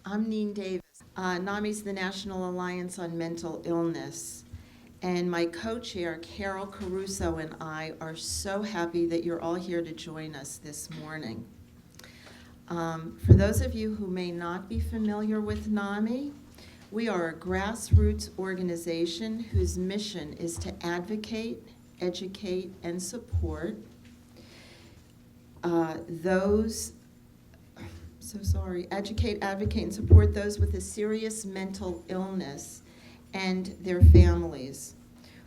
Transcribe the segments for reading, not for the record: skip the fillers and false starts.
I'm Neen Davis. NAMI is the National Alliance on Mental Illness. And my co-chair, Carol Caruso, and I are so happy that you're all here to join us this morning. For those of you who may not be familiar with NAMI, we are a grassroots organization whose mission is to advocate, educate, and support educate, advocate, and support those with a serious mental illness and their families.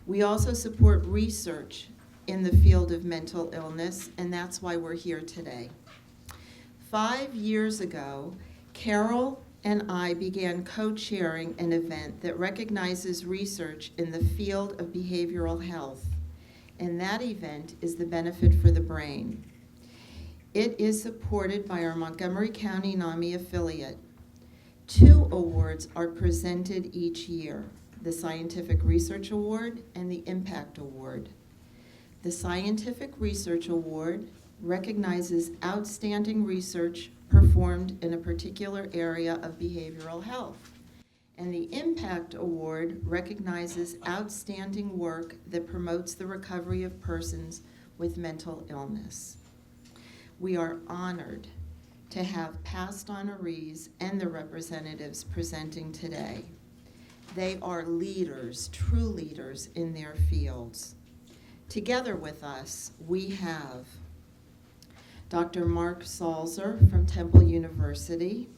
We also support research in the field of mental illness, and that's why we're here today. 5 years ago, Carol and I began co-chairing an event that recognizes research in the field of behavioral health, and that event is the Benefit for the Brain. It is supported by our Montgomery County NAMI affiliate. 2 awards are presented each year, the Scientific Research Award and the Impact Award. The Scientific Research Award recognizes outstanding research performed in a particular area of behavioral health, and the Impact Award recognizes outstanding work that promotes the recovery of persons with mental illness. We are honored to have past honorees and the representatives presenting today. They are leaders, true leaders in their fields. Together with us, we have Dr. Mark Salzer from Temple University,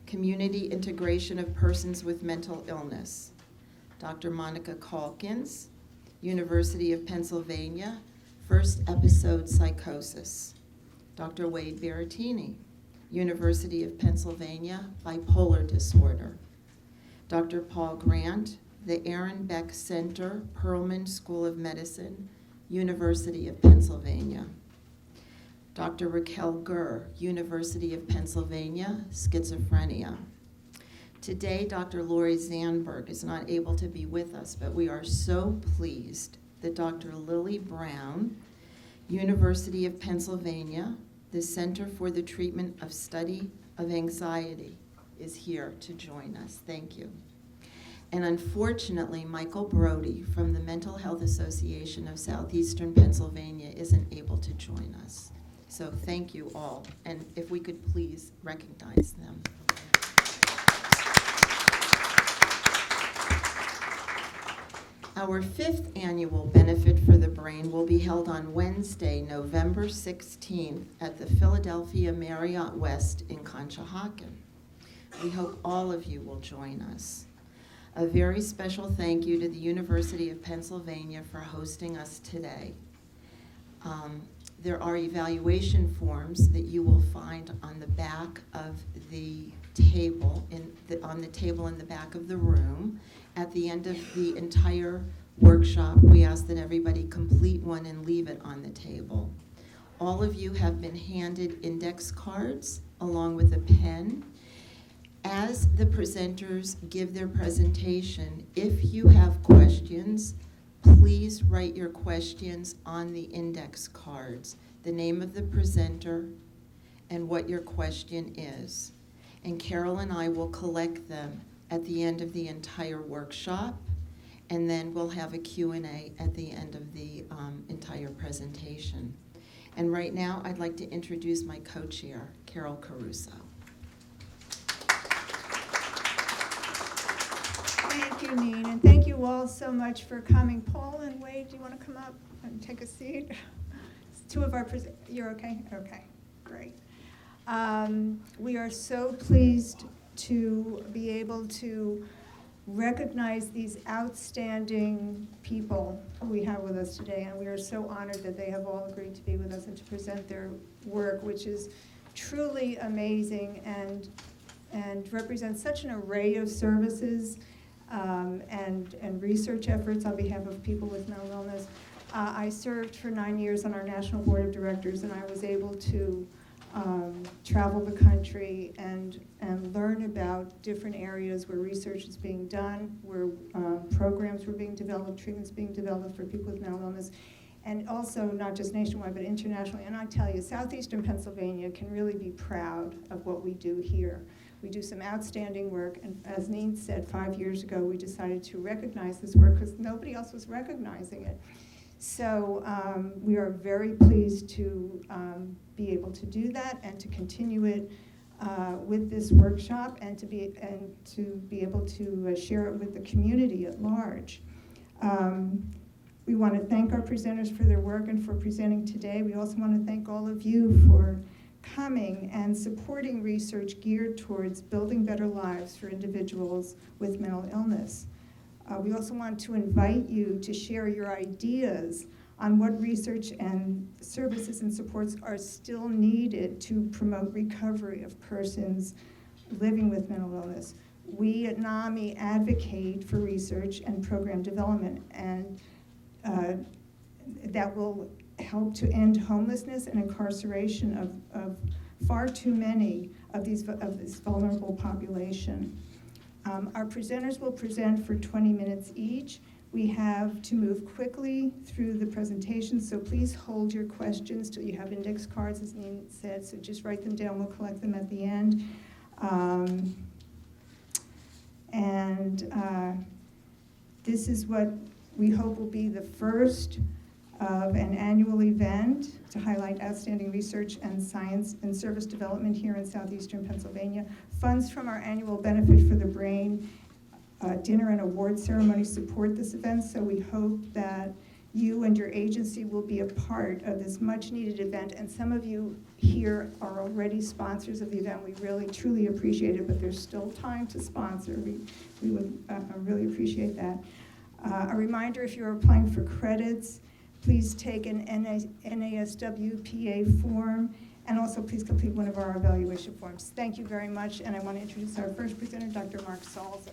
Community Integration of Persons with Mental Illness. Dr. Monica Calkins, University of Pennsylvania, First Episode Psychosis. Dr. Wade Berrettini, University of Pennsylvania, Bipolar Disorder. Dr. Paul Grant, the Aaron Beck Center, Perelman School of Medicine, University of Pennsylvania. Dr. Raquel Gurr, University of Pennsylvania, Schizophrenia. Today, Dr. Lori Zandberg is not able to be with us, but we are so pleased that Dr. Lily Brown, University of Pennsylvania, the Center for the Treatment of Study of Anxiety, is here to join us. Thank you. And unfortunately, Michael Brody from the Mental Health Association of Southeastern Pennsylvania isn't able to join us. So thank you all, and if we could please recognize them. Our 5th annual Benefit for the Brain will be held on Wednesday, November 16th at the Philadelphia Marriott West in Conshohocken. We hope all of you will join us. A very special thank you to the University of Pennsylvania for hosting us today. There are evaluation forms that you will find on the back of the table, on the table in the back of the room. At the end of the entire workshop, we ask that everybody complete one and leave it on the table. All of you have been handed index cards along with a pen. As the presenters give their presentation, if you have questions, please write your questions on the index cards, the name of the presenter, and what your question is. And Carol and I will collect them at the end of the entire workshop, and then we'll have a Q&A at the end of the entire presentation. And right now, I'd like to introduce my co-chair, Carol Caruso. Thank you, Neen, and thank you all so much for coming. Paul and Wade, do you want to come up and take a seat? It's 2 of our you're okay? Okay, great. We are so pleased to be able to recognize these outstanding people who we have with us today, and we are so honored that they have all agreed to be with us and to present their work, which is truly amazing and represents such an array of services and research efforts on behalf of people with mental illness. I served for 9 years on our National Board of Directors, and I was able to travel the country and learn about different areas where research is being done, where programs were being developed, treatments being developed for people with mental illness, and also not just nationwide, but internationally. And I tell you, Southeastern Pennsylvania can really be proud of what we do here. We do some outstanding work, and as Neen said, 5 years ago, we decided to recognize this work because nobody else was recognizing it. So we are very pleased to be able to do that and to continue it with this workshop and to be able to share it with the community at large. We want to thank our presenters for their work and for presenting today. We also want to thank all of you for coming and supporting research geared towards building better lives for individuals with mental illness. We also want to invite you to share your ideas on what research and services and supports are still needed to promote recovery of persons living with mental illness. We at NAMI advocate for research and program development, and that will help to end homelessness and incarceration of far too many of this vulnerable population. Our presenters will present for 20 minutes each. We have to move quickly through the presentation, so please hold your questions till you have index cards, as Neen said, so just write them down. We'll collect them at the end. This is what we hope will be the first of an annual event to highlight outstanding research and science and service development here in southeastern Pennsylvania. Funds from our annual Benefit for the Brain dinner and award ceremony support this event, so we hope that you and your agency will be a part of this much needed event, and some of you here are already sponsors of the event. We really truly appreciate it, but there's still time to sponsor. We would really appreciate that. A reminder, if you're applying for credits, please take an NASWPA form, and also please complete one of our evaluation forms. Thank you very much, and I want to introduce our first presenter, Dr. Mark Salzer.